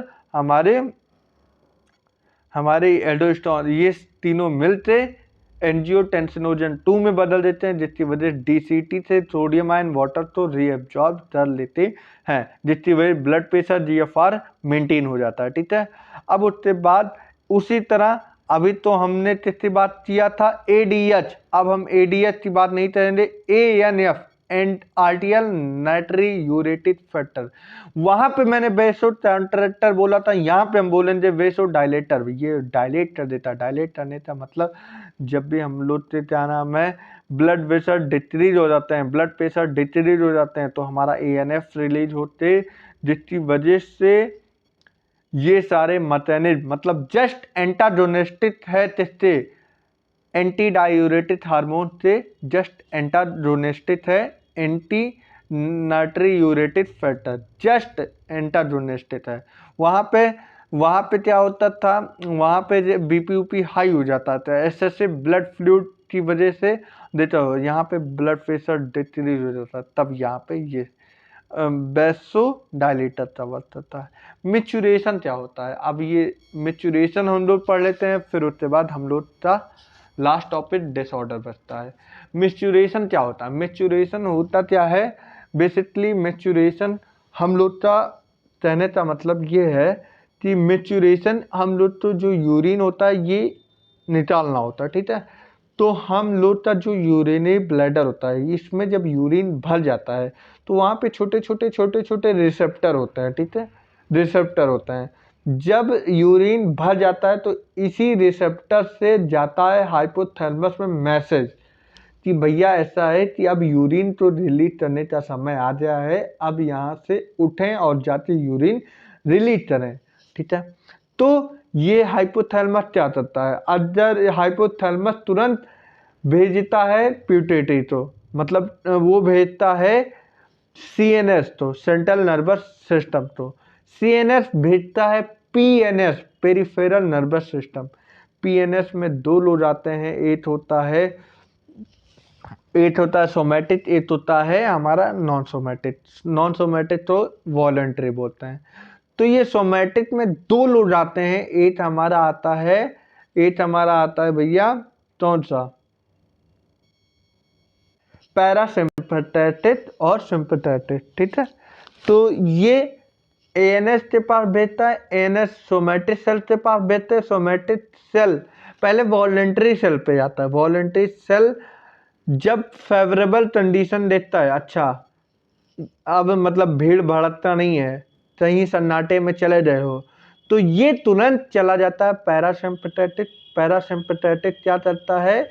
हमारे एल्डोस्टेरॉन, ये तीनों मिलते एंजियोटेंसिनोजन 2 में बदल देते हैं, जिसकी वजह डीसीटी से सोडियम आयन वाटर तो रीअब्जॉर्ब कर लेते हैं, जिसकी वजह ब्लड प्रेशर जीएफआर मेंटेन हो जाता है। ठीक है, अब उसके बाद उसी तरह अभी तो हमने किसकी बात किया था, एडीएच, अब हम एडीएच की बात नहीं करेंगे, एएनएफ एंड आरटीएल नाइट्री यूरेटिक फैक्टर। वहां पे मैंने वेसो कंट्रैक्टर बोला था, यहाँ पे हम बोलेंगे वेसो डायलेटर। ये डायलेट कर देता, डायलेट करने का मतलब जब भी हम लोग के क्या नाम है ब्लड प्रेशर डिक्रीज हो जाते हैं, ब्लड प्रेशर डिक्रीज हो जाते हैं, तो हमारा एएनएफ रिलीज होते, जिसकी वजह से ये सारे मैकेनिज्म मतलब जस्ट एंटागोनिस्टिक है, किससे, एंटी डायूरेटिक हार्मोन से जस्ट एंटागोनिस्टिक है, एंटी नाइट्रियूरेटिक फैक्टर जस्ट एंटागोनिस्टिक है। वहाँ पे क्या होता था, वहाँ पे बीपी ऊपी हाई हो जाता था, एक्सेसिव ब्लड फ्लूइड की वजह से देता हो, यहाँ पे ब्लड प्रेशर डिक्रीज हो जाता, तब यहाँ पे ये बेसो डायलेटर का वर्क होता है। मिचुरेशन क्या होता है, अब ये मिचुरेशन हम लोग पढ़ लेते हैं, फिर उसके बाद हम लोग का लास्ट टॉपिक डिसऑर्डर बचता है। मिचुरेशन क्या होता है, मिचुरेशन होता क्या है, बेसिकली मिचुरेशन हम लोग का कहने का मतलब ये है कि मिचुरेशन हम लोग तो जो यूरिन होता है ये निकालना होता है। ठीक है, तो हम लोग का जो यूरिनरी ब्लैडर होता है, इसमें जब यूरिन भर जाता है तो वहाँ पे छोटे छोटे रिसेप्टर होते हैं। ठीक है, रिसेप्टर होते हैं, जब यूरिन भर जाता है तो इसी रिसेप्टर से जाता है हाइपोथैलेमस में मैसेज कि भैया ऐसा है कि अब यूरिन तो रिलीज करने का समय आ गया है, अब यहाँ से उठें और जाके यूरिन रिलीज करें। ठीक है, तो ये हाइपोथैलेमस क्या करता है, अगर हाइपोथैलेमस तुरंत भेजता है प्यूटेटरी, तो मतलब वो भेजता है सीएनएस तो सेंट्रल नर्वस सिस्टम, तो सीएनएस भेजता है PNS peripheral nervous system. PNS में दो लोग आते हैं, एक होता है सोमैटिक, एक होता है हमारा नॉन सोमैटिक। नॉन सोमैटिक तो वॉलंटरी बोलते हैं। तो ये सोमैटिक में दो लोग आते हैं, एक हमारा आता है भैया कौन सा, पैरासिम्पथेटिक और सिंपथेटिक। ठीक है, तो ये एएनएस के पास भेजता है, एएनएस सोमैटिक सेल के पास भेजते हैं, सोमैटिक सेल पहले वॉलंटरी सेल पे जाता है। वॉलंटरी सेल जब फेवरेबल कंडीशन देखता है, अच्छा अब मतलब भीड़ भड़कता नहीं है, कहीं सन्नाटे में चले गए हो, तो ये तुरंत चला जाता है पैरासिम्पथेटिक। पैरासिम्पथेटिक क्या करता है,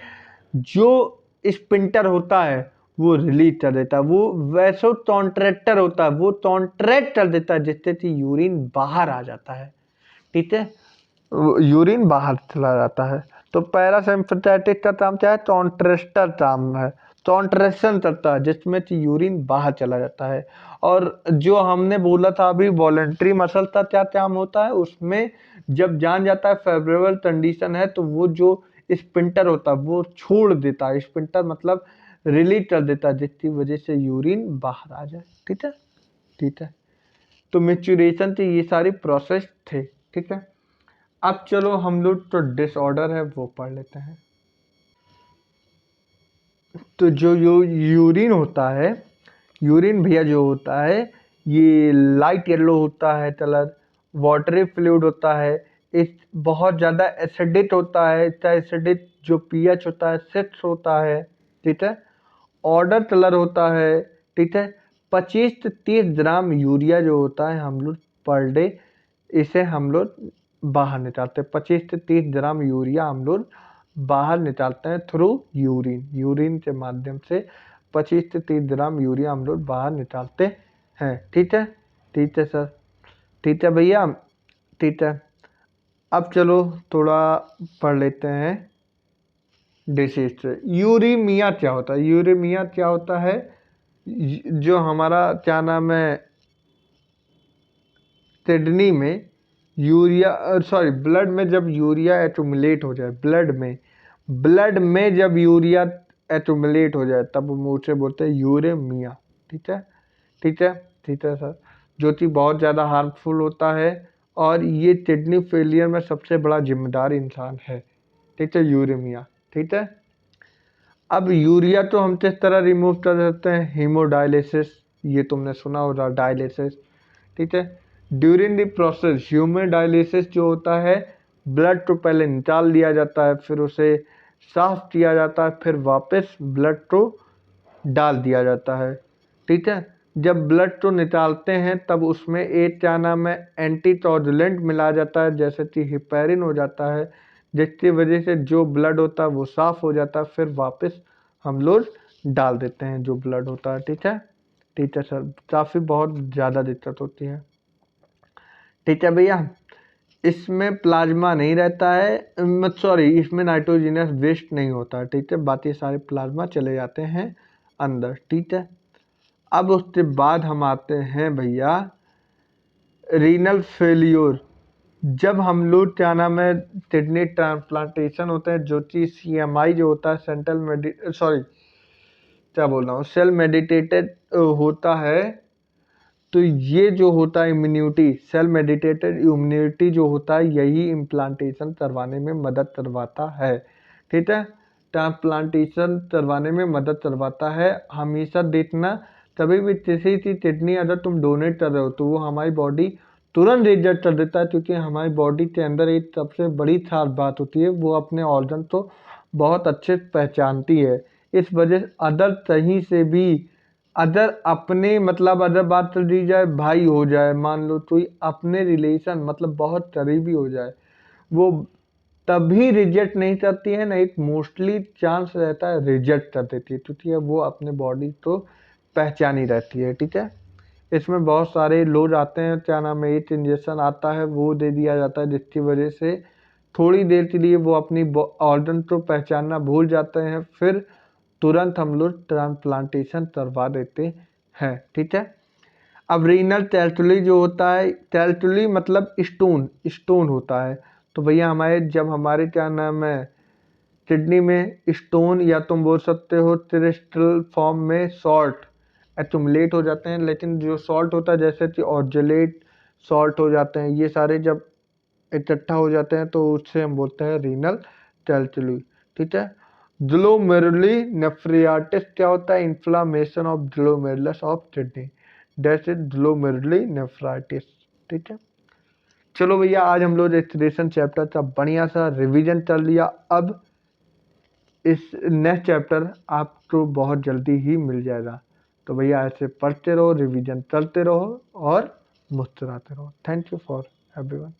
जो स्पिंटर होता है वो रिलीज कर देता है, वो वैसो कॉन्ट्रैक्टर होता है, वो कॉन्ट्रैक्ट कर देता है, जिससे कि यूरिन बाहर आ जाता है। ठीक है, यूरिन बाहर चला जाता है। तो पैरासिम्पथेटिक का काम क्या है, कॉन्ट्रेस्टर काम है, कॉन्ट्रेक्शन करता है जिसमें कि यूरिन बाहर चला जाता है। और जो हमने बोला था अभी वॉलेंट्री मसल का क्या काम होता है, उसमें जब जान जाता है फेवरेबल कंडीशन है तो वो जो स्पिंटर होता है वो छोड़ देता है, स्पिंटर मतलब रिलीज कर देता है, जिसकी वजह से यूरिन बाहर आ जाए। ठीक है, ठीक है। तो मेच्योरेशन से ये सारी प्रोसेस थे। ठीक है, अब चलो हम लोग तो डिसऑर्डर है वो पढ़ लेते हैं। तो जो यूरिन होता है, यूरिन भैया जो होता है ये लाइट येलो होता है कलर, वाटरी फ्लूइड होता है, इस बहुत ज़्यादा एसिडिक होता है, इसका एसिडिक जो पीएच होता है 6 होता है। ठीक है, ऑर्डर कलर होता है। ठीक है, 25 से 30 ग्राम यूरिया जो होता है हम लोग पर डे इसे हम लोग बाहर निकालते हैं। 25 से 30 ग्राम यूरिया हम लोग बाहर निकालते हैं थ्रू यूरिन, यूरिन के माध्यम से 25 से 30 ग्राम यूरिया हम लोग बाहर निकालते हैं। ठीक है, ठीक है सर, ठीक है भैया, ठीक है। अब चलो थोड़ा पढ़ लेते हैं डिसीज से। यूरेमिया क्या होता है, यूरेमिया क्या होता है, जो हमारा क्या नाम है किडनी में यूरिया, सॉरी ब्लड में जब यूरिया एक्यूमुलेट हो जाए, ब्लड में जब यूरिया एक्यूमुलेट हो जाए तब हम उसे बोलते हैं यूरेमिया। ठीक है, ठीक है, ठीक है सर, जो कि बहुत ज़्यादा हार्मफुल होता है और ये किडनी फेलियर में सबसे बड़ा जिम्मेदार इंसान है। ठीक है, यूरेमिया। ठीक है, अब यूरिया तो हम किस तरह रिमूव कर सकते हैं, हीमोडायलिसिस, ये तुमने सुना होगा डायलिसिस। ठीक है, during the process human dialysis जो होता है, ब्लड को पहले निकाल लिया जाता है, फिर उसे साफ किया जाता है, फिर वापस ब्लड को डाल दिया जाता है। ठीक है, जब ब्लड को निकालते हैं तब उसमें एक क्या नाम है एंटीकोगुलेंट मिलाया जाता है, जैसे कि हिपेरिन हो जाता है, जिसकी वजह से जो ब्लड होता है वो साफ हो जाता है, फिर वापस हम लोग डाल देते हैं जो ब्लड होता है। ठीक है, ठीक है सर, काफ़ी बहुत ज़्यादा दिक्कत होती है। ठीक है भैया, इसमें प्लाज्मा नहीं रहता है, सॉरी इसमें नाइट्रोजनस वेस्ट नहीं होता है। ठीक है, बाकी सारे प्लाज्मा चले जाते हैं अंदर। ठीक है, अब उसके बाद हम आते हैं भैया रीनल फेल्योर। जब हम लोग क्या नाम है किडनी ट्रांसप्लांटेशन होते हैं, जो कि CMI जो होता है क्या बोल रहा हूँ सेल मेडिटेटेड होता है, तो ये जो होता है इम्यूनिटी, सेल मेडिटेटेड इम्यूनिटी जो होता है यही इम्प्लांटेशन करवाने में मदद करवाता है। ठीक है, ट्रांसप्लांटेशन करवाने में मदद करवाता है। हमेशा देखना कभी भी किसी की किडनी अगर तुम डोनेट कर रहे हो तो वो हमारी बॉडी तुरंत रिजेक्ट कर देता है, क्योंकि हमारी बॉडी के अंदर एक सबसे बड़ी खास बात होती है, वो अपने ऑर्गन को बहुत अच्छे से पहचानती है। इस वजह से अदर कहीं से भी अदर अपने मतलब अदर बात कर दी जाए, भाई हो जाए मान लो, तो अपने रिलेशन मतलब बहुत करीबी हो जाए, वो तभी रिजेक्ट नहीं करती है, नहीं मोस्टली चांस रहता है रिजेक्ट कर देती है, क्योंकि वो अपने बॉडी को पहचानी रहती है। ठीक है, इसमें बहुत सारे लोग आते हैं, क्या नाम है एक इंजेक्शन आता है वो दे दिया जाता है, जिसकी वजह से थोड़ी देर के लिए वो अपनी ऑर्गन को पहचानना भूल जाते हैं, फिर तुरंत हम लोग ट्रांसप्लांटेशन करवा देते हैं। ठीक है, अब रीनल टेल्टुली जो होता है, टेल्टुली मतलब स्टोन, स्टोन होता है। तो भैया हमारे जब हमारे क्या नाम है किडनी में स्टोन या तुम बोल सकते हो क्रिस्टल फॉर्म में सॉल्ट एक्युमुलेट हो जाते हैं, लेकिन जो सॉल्ट होता है जैसे कि ऑक्जेलेट सॉल्ट हो जाते हैं, ये सारे जब इकट्ठा हो जाते हैं तो उससे हम बोलते हैं रीनल टेल्टुली। ठीक है, ग्लोमेरुली नेफ्रियाटिस क्या होता है, inflammation of glomerulus of kidney, that is glomeruli nephritis. ठीक है, चलो भैया आज हम लोग एक्सक्रीशन चैप्टर का बढ़िया सा रिवीजन कर लिया। अब इस नेक्स्ट चैप्टर आपको बहुत जल्दी ही मिल जाएगा, तो भैया ऐसे पढ़ते रहो, रिवीजन करते रहो और मुस्कुराते रहो। Thank you for everyone.